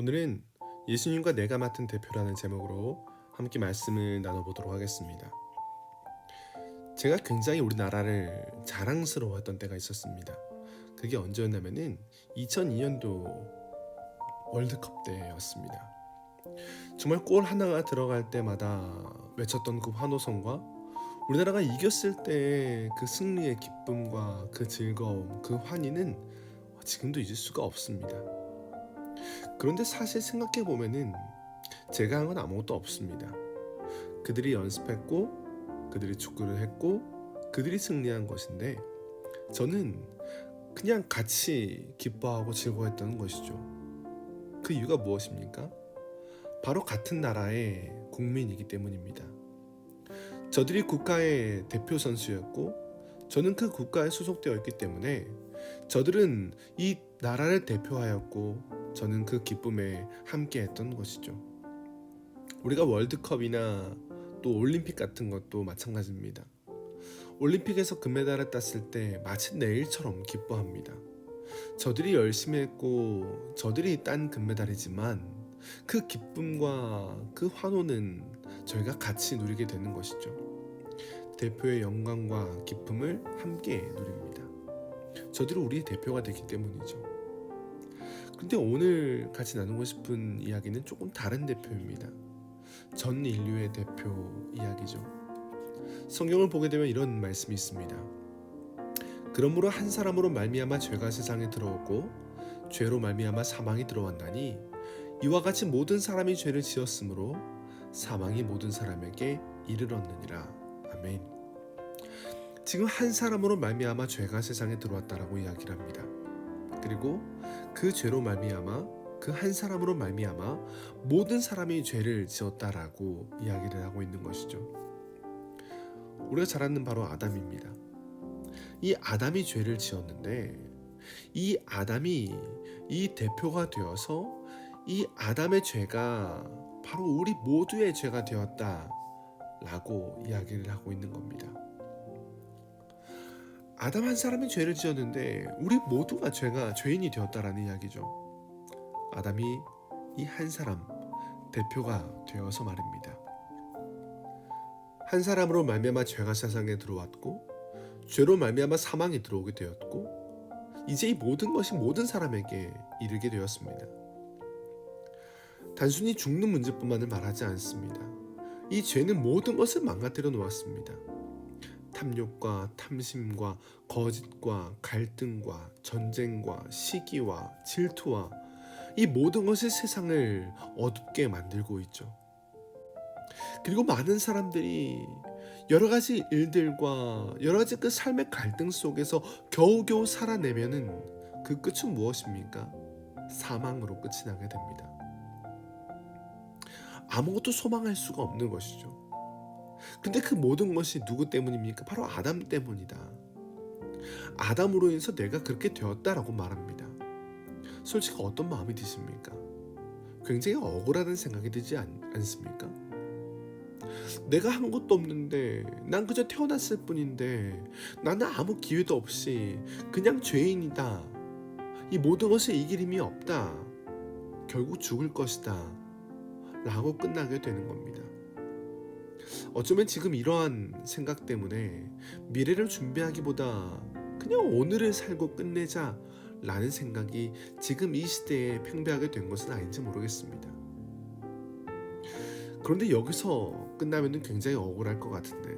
오늘은 예수님과 내가 맡은 대표라는 제목으로 함께 말씀을 나눠보도록 하겠습니다. 제가 굉장히 우리나라를 자랑스러워했던 때가 있었습니다. 그게 언제였냐면은 2002년도 월드컵 때였습니다. 정말 골 하나가 들어갈 때마다 외쳤던 그 환호성과 우리나라가 이겼을 때의 그 승리의 기쁨과 그 즐거움, 그 환희는 지금도 잊을 수가 없습니다. 그런데 사실 생각해보면은 제가 한 건 아무것도 없습니다. 그들이 연습했고 그들이 축구를 했고 그들이 승리한 것인데 저는 그냥 같이 기뻐하고 즐거워했던 것이죠. 그 이유가 무엇입니까? 바로 같은 나라의 국민이기 때문입니다. 저들이 국가의 대표 선수였고 저는 그 국가에 소속되어 있기 때문에 저들은 이 나라를 대표하였고 저는 그 기쁨에 함께했던 것이죠. 우리가 월드컵이나 또 올림픽 같은 것도 마찬가지입니다. 올림픽에서 금메달을 땄을 때 마치 내일처럼 기뻐합니다. 저들이 열심히 했고 저들이 딴 금메달이지만 그 기쁨과 그 환호는 저희가 같이 누리게 되는 것이죠. 대표의 영광과 기쁨을 함께 누립니다. 저들은 우리의 대표가 되기 때문이죠. 근데 오늘 같이 나누고 싶은 이야기는 조금 다른 대표입니다. 전 인류의 대표 이야기죠. 성경을 보게 되면 이런 말씀이 있습니다. 그러므로 한 사람으로 말미암아 죄가 세상에 들어오고 죄로 말미암아 사망이 들어왔나니 이와 같이 모든 사람이 죄를 지었으므로 사망이 모든 사람에게 이르렀느니라. 아멘. 지금 한 사람으로 말미암아 죄가 세상에 들어왔다라고 이야기를 합니다. 그리고 그 죄로 말미암아 그 한 사람으로 말미암아 모든 사람이 죄를 지었다라고 이야기를 하고 있는 것이죠. 우리가 잘 아는 바로 아담입니다. 이 아담이 죄를 지었는데 이 아담이 이 대표가 되어서 이 아담의 죄가 바로 우리 모두의 죄가 되었다라고 이야기를 하고 있는 겁니다. 아담 한 사람이 죄를 지었는데 우리 모두가 죄인이 되었다라는 이야기죠. 아담이 이 한 사람 대표가 되어서 말입니다. 한 사람으로 말미암아 죄가 세상에 들어왔고 죄로 말미암아 사망이 들어오게 되었고 이제 이 모든 것이 모든 사람에게 이르게 되었습니다. 단순히 죽는 문제뿐만을 말하지 않습니다. 이 죄는 모든 것을 망가뜨려 놓았습니다. 탐욕과 탐심과 거짓과 갈등과 전쟁과 시기와 질투와 이 모든 것이 세상을 어둡게 만들고 있죠. 그리고 많은 사람들이 여러 가지 일들과 여러 가지 그 삶의 갈등 속에서 겨우겨우 살아내면은 그 끝은 무엇입니까? 사망으로 끝이 나게 됩니다. 아무것도 소망할 수가 없는 것이죠. 근데 그 모든 것이 누구 때문입니까? 바로 아담 때문이다. 아담으로 인해서 내가 그렇게 되었다라고 말합니다. 솔직히 어떤 마음이 드십니까? 굉장히 억울하다는 생각이 들지 않습니까? 내가 한 것도 없는데 난 그저 태어났을 뿐인데 나는 아무 기회도 없이 그냥 죄인이다. 이 모든 것에 이길 힘이 없다. 결국 죽을 것이다. 라고 끝나게 되는 겁니다. 어쩌면 지금 이러한 생각 때문에 미래를 준비하기보다 그냥 오늘을 살고 끝내자 라는 생각이 지금 이 시대에 팽배하게 된 것은 아닌지 모르겠습니다. 그런데 여기서 끝나면 굉장히 억울할 것 같은데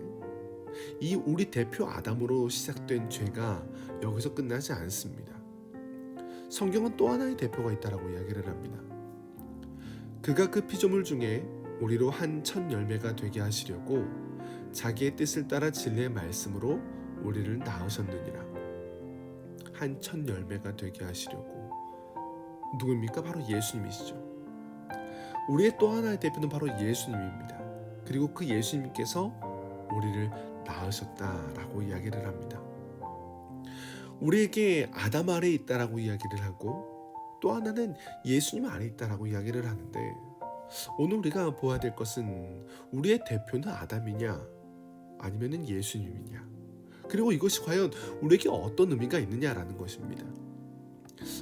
이 우리 대표 아담으로 시작된 죄가 여기서 끝나지 않습니다. 성경은 또 하나의 대표가 있다라고 이야기를 합니다. 그가 그 피조물 중에 우리로 한 첫 열매가 되게 하시려고 자기의 뜻을 따라 진리의 말씀으로 우리를 낳으셨느니라. 한 첫 열매가 되게 하시려고. 누구입니까? 바로 예수님이시죠. 우리의 또 하나의 대표는 바로 예수님입니다. 그리고 그 예수님께서 우리를 낳으셨다라고 이야기를 합니다. 우리에게 아담 아래에 있다라고 이야기를 하고 또 하나는 예수님 아래에 있다라고 이야기를 하는데 오늘 우리가 보아야 될 것은 우리의 대표는 아담이냐 아니면 예수님이냐 그리고 이것이 과연 우리에게 어떤 의미가 있느냐라는 것입니다.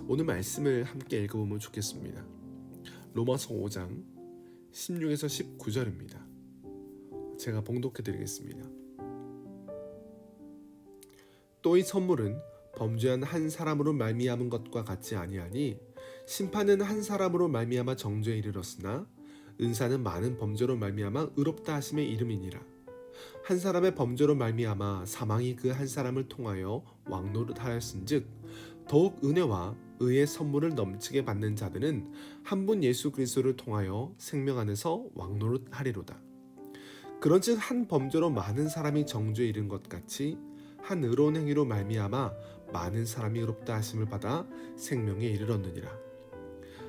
오늘 말씀을 함께 읽어보면 좋겠습니다. 로마서 5장 16에서 19절입니다. 제가 봉독해 드리겠습니다. 또 이 선물은 범죄한 한 사람으로 말미암은 것과 같지 아니하니 심판은 한 사람으로 말미암아 정죄에 이르렀으나 은사는 많은 범죄로 말미암아 의롭다 하심의 이름이니라. 한 사람의 범죄로 말미암아 사망이 그 한 사람을 통하여 왕노릇하였은즉 더욱 은혜와 의의 선물을 넘치게 받는 자들은 한 분 예수 그리스도를 통하여 생명 안에서 왕노릇하리로다. 그런즉 한 범죄로 많은 사람이 정죄에 이른 것 같이 한 의로운 행위로 말미암아 많은 사람이 의롭다 하심을 받아 생명에 이르렀느니라.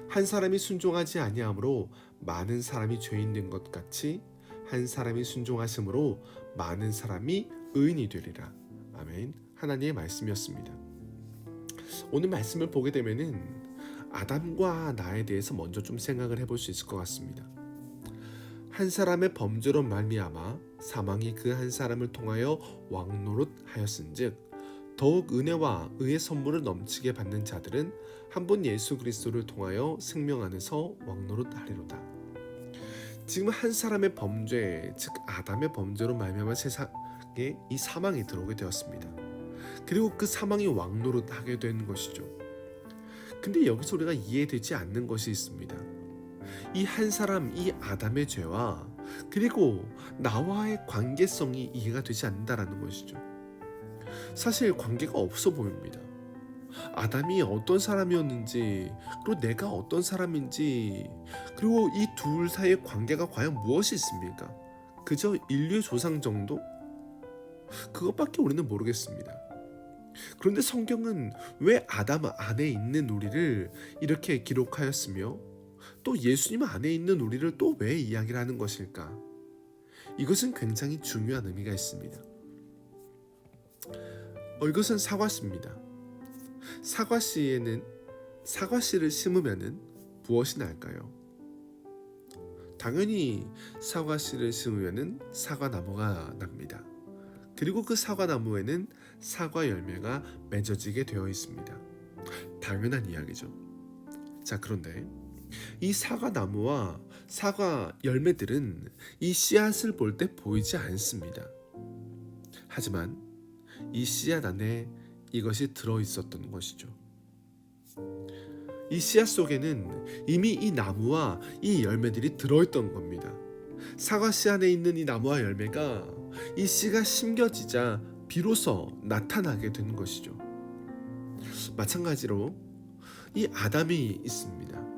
한 사람이 순종하지 아니함으로 많은 사람이 죄인 된 것 같이 한 사람이 순종하심으로 많은 사람이 의인이 되리라. 아멘. 하나님의 말씀이었습니다. 오늘 말씀을 보게 되면은 아담과 나에 대해서 먼저 좀 생각을 해볼 수 있을 것 같습니다. 한 사람의 범죄로 말미암아 사망이 그 한 사람을 통하여 왕노릇하였은즉 더욱 은혜와 의의 선물을 넘치게 받는 자들은 한 분 예수 그리스도를 통하여 생명 안에서 왕노릇하리로다. 지금 한 사람의 범죄, 즉 아담의 범죄로 말미암아 세상에 이 사망이 들어오게 되었습니다. 그리고 그 사망이 왕노릇하게 된 것이죠. 근데 여기서 우리가 이해되지 않는 것이 있습니다. 이 한 사람, 이 아담의 죄와 그리고 나와의 관계성이 이해가 되지 않는다라는 것이죠. 사실 관계가 없어 보입니다. 아담이 어떤 사람이었는지, 그리고 내가 어떤 사람인지, 그리고 이 둘 사이의 관계가 과연 무엇이 있습니까? 그저 인류의 조상 정도? 그것밖에 우리는 모르겠습니다. 그런데 성경은 왜 아담 안에 있는 우리를 이렇게 기록하였으며 또 예수님 안에 있는 우리를 또 왜 이야기를 하는 것일까? 이것은 굉장히 중요한 의미가 있습니다. 이것은 사과씨입니다. 사과씨에는 사과씨를 심으면은 무엇이 날까요? 당연히 사과씨를 심으면은 사과나무가 납니다. 그리고 그 사과나무에는 사과 열매가 맺어지게 되어 있습니다. 당연한 이야기죠. 자, 그런데 이 사과나무와 사과 열매들은 이 씨앗을 볼 때 보이지 않습니다. 하지만 이 씨앗 안에 이것이 들어있었던 것이죠. 이 씨앗 속에는 이미 이 나무와 이 열매들이 들어있던 겁니다. 사과씨 안에 있는 이 나무와 열매가 이 씨가 심겨지자 비로소 나타나게 되는 것이죠. 마찬가지로 이 아담이 있습니다.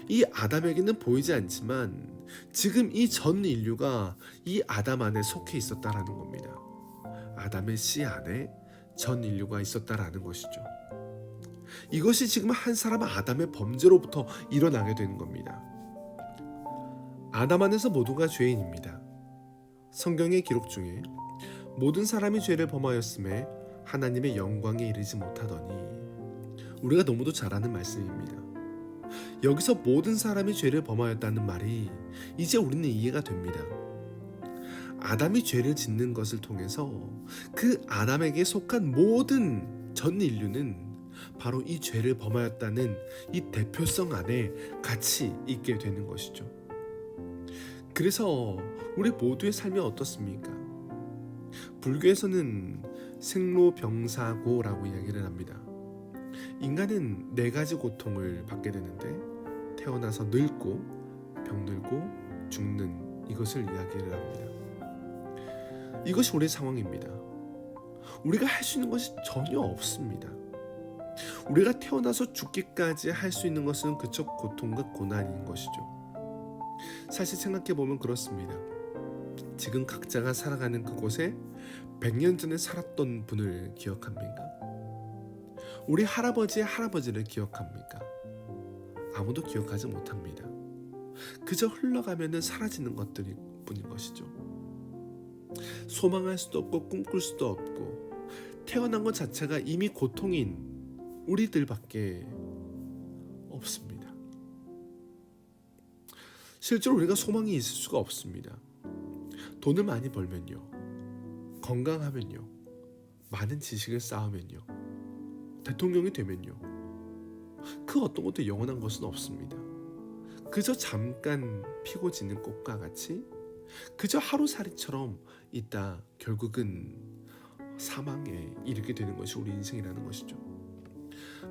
이 아담에게는 보이지 않지만 지금 이 전 인류가 이 아담 안에 속해 있었다라는 겁니다. 아담의 씨 안에 전 인류가 있었다라는 것이죠. 이것이 지금 한 사람 아담의 범죄로부터 일어나게 되는 겁니다. 아담 안에서 모두가 죄인입니다. 성경의 기록 중에 모든 사람이 죄를 범하였음에 하나님의 영광에 이르지 못하더니, 우리가 너무도 잘 아는 말씀입니다. 여기서 모든 사람이 죄를 범하였다는 말이 이제 우리는 이해가 됩니다. 아담이 죄를 짓는 것을 통해서 그 아담에게 속한 모든 전 인류는 바로 이 죄를 범하였다는 이 대표성 안에 같이 있게 되는 것이죠. 그래서 우리 모두의 삶이 어떻습니까? 불교에서는 생로병사고라고 이야기를 합니다. 인간은 4가지 고통을 받게 되는데 태어나서 늙고 병들고 죽는 이것을 이야기를 합니다. 이것이 우리의 상황입니다. 우리가 할 수 있는 것이 전혀 없습니다. 우리가 태어나서 죽기까지 할 수 있는 것은 그저 고통과 고난인 것이죠. 사실 생각해보면 그렇습니다. 지금 각자가 살아가는 그곳에 100년 전에 살았던 분을 기억합니까? 우리 할아버지의 할아버지를 기억합니까? 아무도 기억하지 못합니다. 그저 흘러가면 사라지는 것들일 뿐인 것이죠. 소망할 수도 없고 꿈꿀 수도 없고 태어난 것 자체가 이미 고통인 우리들밖에 없습니다. 실제로 우리가 소망이 있을 수가 없습니다. 돈을 많이 벌면요, 건강하면요, 많은 지식을 쌓으면요, 대통령이 되면요, 그 어떤 것도 영원한 것은 없습니다. 그저 잠깐 피고 지는 꽃과 같이 그저 하루살이처럼 있다 결국은 사망에 이르게 되는 것이 우리 인생이라는 것이죠.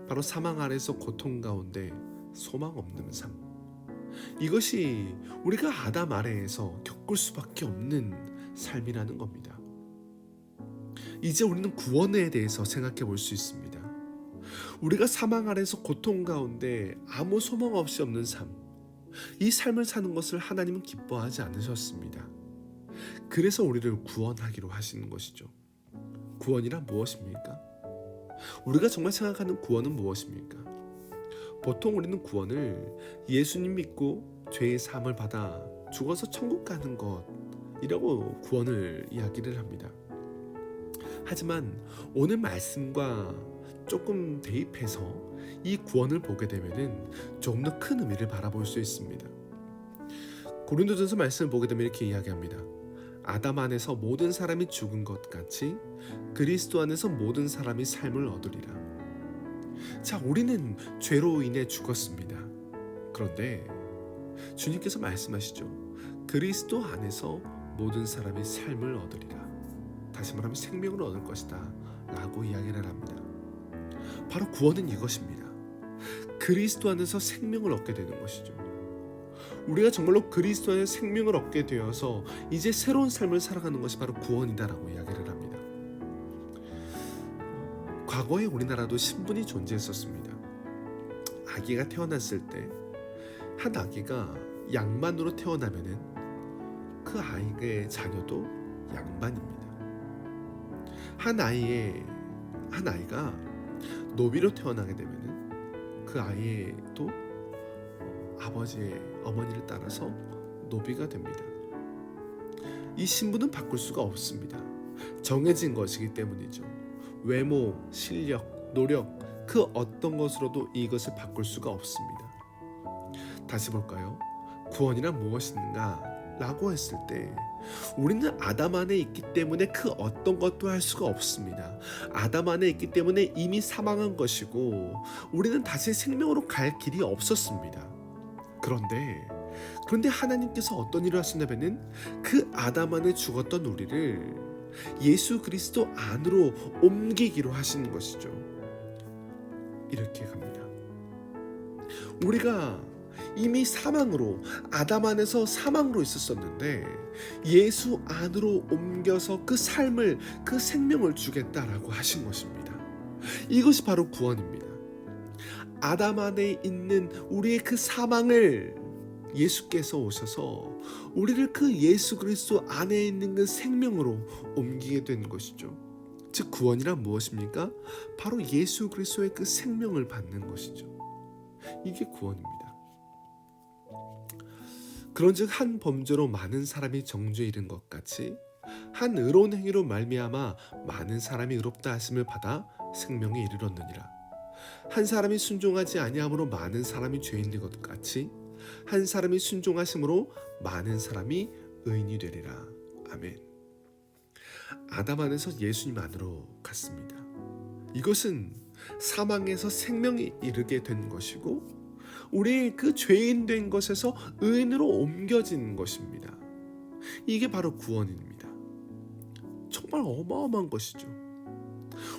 바로 사망 아래서 고통 가운데 소망 없는 삶, 이것이 우리가 아담 아래에서 겪을 수밖에 없는 삶이라는 겁니다. 이제 우리는 구원에 대해서 생각해 볼 수 있습니다. 우리가 사망 아래서 고통 가운데 아무 소망 없이 없는 삶, 이 삶을 사는 것을 하나님은 기뻐하지 않으셨습니다. 그래서 우리를 구원하기로 하시는 것이죠. 구원이란 무엇입니까? 우리가 정말 생각하는 구원은 무엇입니까? 보통 우리는 구원을 예수님 믿고 죄의 사함을 받아 죽어서 천국 가는 것이라고 구원을 이야기를 합니다. 하지만 오늘 말씀과 조금 대입해서 이 구원을 보게 되면은 조금 더 큰 의미를 바라볼 수 있습니다. 고린도전서 말씀을 보게 되면 이렇게 이야기합니다. 아담 안에서 모든 사람이 죽은 것 같이 그리스도 안에서 모든 사람이 삶을 얻으리라. 자, 우리는 죄로 인해 죽었습니다. 그런데 주님께서 말씀하시죠. 그리스도 안에서 모든 사람이 삶을 얻으리라. 다시 말하면 생명을 얻을 것이다 라고 이야기를 합니다. 바로 구원은 이것입니다. 그리스도 안에서 생명을 얻게 되는 것이죠. 우리가 정말로 그리스도 안에 생명을 얻게 되어서 이제 새로운 삶을 살아가는 것이 바로 구원이다라고 이야기를 합니다. 과거에 우리나라도 신분이 존재했었습니다. 아기가 태어났을 때 한 아기가 양반으로 태어나면은 그 아이의 자녀도 양반입니다. 한 아이가 노비로 태어나게 되면은 그 아이도 아버지의 어머니를 따라서 노비가 됩니다. 이 신분은 바꿀 수가 없습니다. 정해진 것이기 때문이죠. 외모, 실력, 노력 그 어떤 것으로도 이것을 바꿀 수가 없습니다. 다시 볼까요? 구원이란 무엇인가? 라고 했을 때 우리는 아담 안에 있기 때문에 그 어떤 것도 할 수가 없습니다. 아담 안에 있기 때문에 이미 사망한 것이고 우리는 다시 생명으로 갈 길이 없었습니다. 그런데 하나님께서 어떤 일을 하시냐면은 그 아담 안에 죽었던 우리를 예수 그리스도 안으로 옮기기로 하시는 것이죠. 이렇게 갑니다. 우리가 이미 사망으로 아담 안에서 사망으로 있었었는데 예수 안으로 옮겨서 그 삶을 그 생명을 주겠다라고 하신 것입니다. 이것이 바로 구원입니다. 아담 안에 있는 우리의 그 사망을 예수께서 오셔서 우리를 그 예수 그리스도 안에 있는 그 생명으로 옮기게 된 것이죠. 즉 구원이란 무엇입니까? 바로 예수 그리스도의 그 생명을 받는 것이죠. 이게 구원입니다. 그런즉 한 범죄로 많은 사람이 정죄에 이른 것 같이 한 의로운 행위로 말미암아 많은 사람이 의롭다 하심을 받아 생명에 이르렀느니라. 한 사람이 순종하지 아니함으로 많은 사람이 죄인 된 것 같이 한 사람이 순종하심으로 많은 사람이 의인이 되리라. 아멘. 아담 안에서 예수님 안으로 갔습니다. 이것은 사망에서 생명에 이르게 된 것이고 우리 그 죄인 된 것에서 의인으로 옮겨진 것입니다. 이게 바로 구원입니다. 정말 어마어마한 것이죠.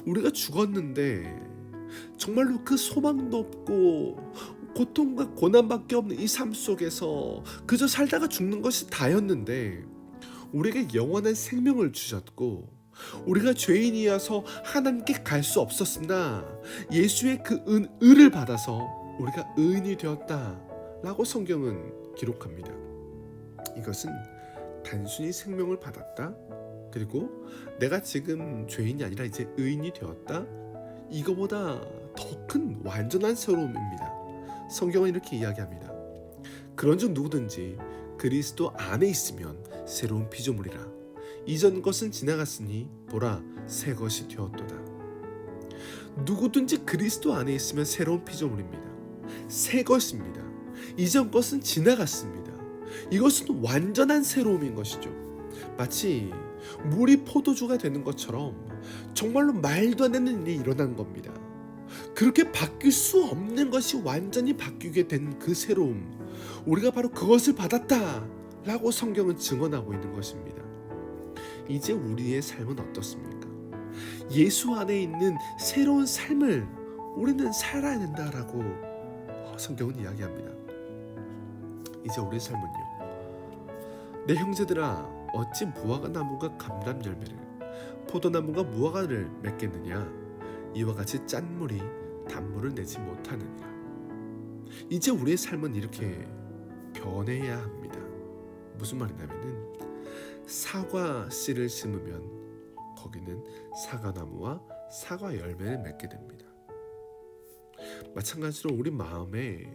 우리가 죽었는데 정말로 그 소망도 없고 고통과 고난밖에 없는 이 삶 속에서 그저 살다가 죽는 것이 다였는데 우리에게 영원한 생명을 주셨고 우리가 죄인이어서 하나님께 갈 수 없었으나 예수의 그 은을 받아서 우리가 의인이 되었다라고 성경은 기록합니다. 이것은 단순히 생명을 받았다, 그리고 내가 지금 죄인이 아니라 이제 의인이 되었다, 이거보다 더 큰 완전한 새로움입니다. 성경은 이렇게 이야기합니다. 그런즉 누구든지 그리스도 안에 있으면 새로운 피조물이라. 이전 것은 지나갔으니 보라 새 것이 되었도다. 누구든지 그리스도 안에 있으면 새로운 피조물입니다. 새 것입니다. 이전 것은 지나갔습니다. 이것은 완전한 새로움인 것이죠. 마치 물이 포도주가 되는 것처럼 정말로 말도 안 되는 일이 일어난 겁니다. 그렇게 바뀔 수 없는 것이 완전히 바뀌게 된 그 새로움, 우리가 바로 그것을 받았다 라고 성경은 증언하고 있는 것입니다. 이제 우리의 삶은 어떻습니까? 예수 안에 있는 새로운 삶을 우리는 살아야 된다라고 성경은 이야기합니다. 이제 우리의 삶은요, 내 형제들아, 어찌 무화과나무가 감람 열매를, 포도나무가 무화과를 맺겠느냐? 이와 같이 짠 물이 단물을 내지 못하느니라. 이제 우리의 삶은 이렇게 변해야 합니다. 무슨 말이냐면은, 사과 씨를 심으면 거기는 사과나무와 사과 열매를 맺게 됩니다. 마찬가지로 우리 마음에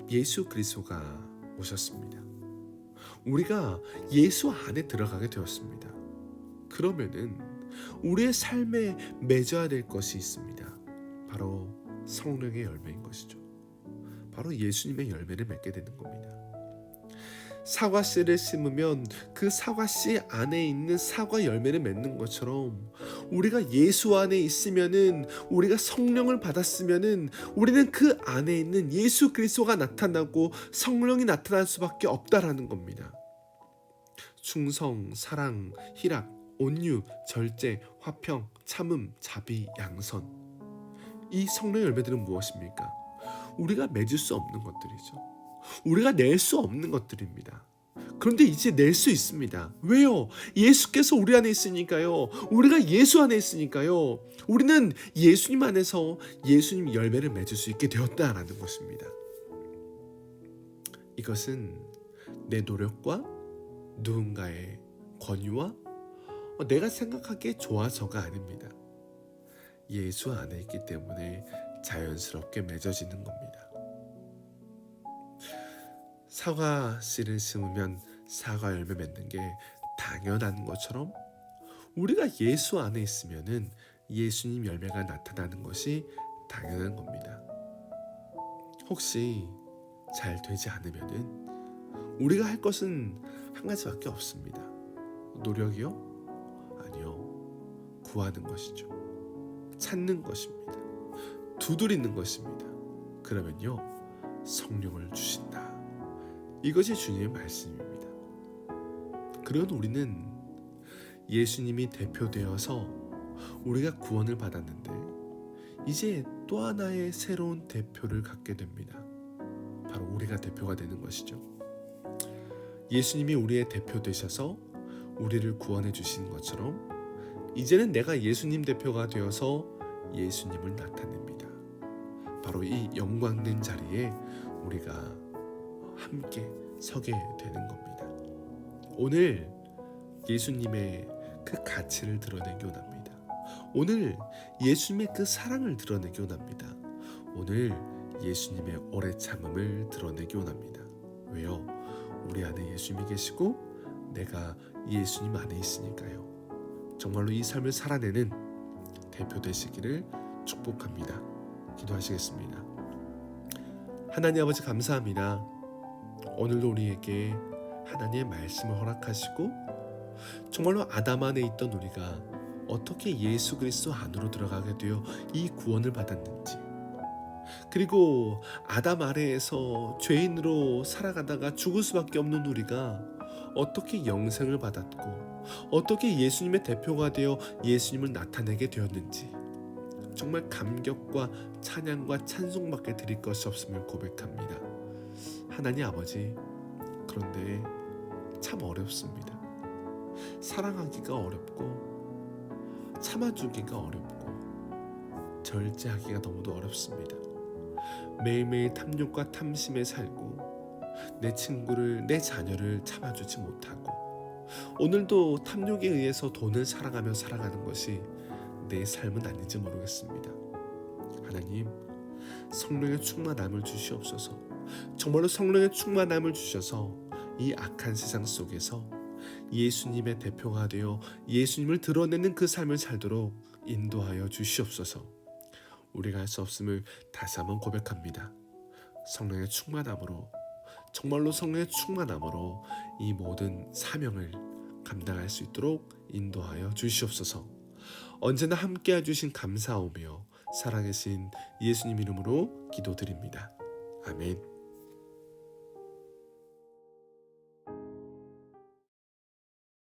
예수 그리스도가 오셨습니다. 우리가 예수 안에 들어가게 되었습니다. 그러면은 우리의 삶에 맺어야 될 것이 있습니다. 바로 성령의 열매인 것이죠. 바로 예수님의 열매를 맺게 되는 겁니다. 사과씨를 심으면 그 사과씨 안에 있는 사과 열매를 맺는 것처럼, 우리가 예수 안에 있으면은, 우리가 성령을 받았으면은 우리는 그 안에 있는 예수 그리스도가 나타나고 성령이 나타날 수밖에 없다라는 겁니다. 충성, 사랑, 희락, 온유, 절제, 화평, 참음, 자비, 양선. 이 성령의 열매들은 무엇입니까? 우리가 맺을 수 없는 것들이죠. 우리가 낼 수 없는 것들입니다. 그런데 이제 낼 수 있습니다. 왜요? 예수께서 우리 안에 있으니까요. 우리가 예수 안에 있으니까요. 우리는 예수님 안에서 예수님 열매를 맺을 수 있게 되었다라는 것입니다. 이것은 내 노력과 누군가의 권유와 내가 생각하기에 좋아서가 아닙니다. 예수 안에 있기 때문에 자연스럽게 맺어지는 겁니다. 사과 씨를 심으면 사과 열매 맺는 게 당연한 것처럼, 우리가 예수 안에 있으면은 예수님 열매가 나타나는 것이 당연한 겁니다. 혹시 잘 되지 않으면은 우리가 할 것은 한 가지밖에 없습니다. 노력이요? 아니요. 구하는 것이죠. 찾는 것입니다. 두드리는 것입니다. 그러면요, 성령을 주신다. 이것이 주님의 말씀입니다. 그런 우리는 예수님이 대표되어서 우리가 구원을 받았는데, 이제 또 하나의 새로운 대표를 갖게 됩니다. 바로 우리가 대표가 되는 것이죠. 예수님이 우리의 대표 되셔서 우리를 구원해 주신 것처럼, 이제는 내가 예수님 대표가 되어서 예수님을 나타냅니다. 바로 이 영광된 자리에 우리가 함께 서게 되는 겁니다. 오늘 예수님의 그 가치를 드러내기 원합니다. 오늘 예수님의 그 사랑을 드러내기 원합니다. 오늘 예수님의 오래 참음을 드러내기 원합니다. 왜요? 우리 안에 예수님이 계시고 내가 예수님 안에 있으니까요. 정말로 이 삶을 살아내는 대표 되시기를 축복합니다. 기도하시겠습니다. 하나님 아버지, 감사합니다. 오늘도 우리에게 하나님의 말씀을 허락하시고, 정말로 아담 안에 있던 우리가 어떻게 예수 그리스도 안으로 들어가게 되어 이 구원을 받았는지, 그리고 아담 아래에서 죄인으로 살아가다가 죽을 수밖에 없는 우리가 어떻게 영생을 받았고, 어떻게 예수님의 대표가 되어 예수님을 나타내게 되었는지, 정말 감격과 찬양과 찬송밖에 드릴 것이 없음을 고백합니다. 하나님 아버지, 그런데 참 어렵습니다. 사랑하기가 어렵고, 참아주기가 어렵고, 절제하기가 너무도 어렵습니다. 매일매일 탐욕과 탐심에 살고, 내 친구를, 내 자녀를 참아주지 못하고, 오늘도 탐욕에 의해서 돈을 사랑하며 살아가는 것이 내 삶은 아닌지 모르겠습니다. 하나님, 성령의 충만함을 주시옵소서. 정말로 성령의 충만함을 주셔서 이 악한 세상 속에서 예수님의 대표가 되어 예수님을 드러내는 그 삶을 살도록 인도하여 주시옵소서. 우리가 할 수 없음을 다시 한번 고백합니다. 성령의 충만함으로, 정말로 성령의 충만함으로 이 모든 사명을 감당할 수 있도록 인도하여 주시옵소서. 언제나 함께해 주신 감사하오며 살아계신 예수님 이름으로 기도드립니다. 아멘.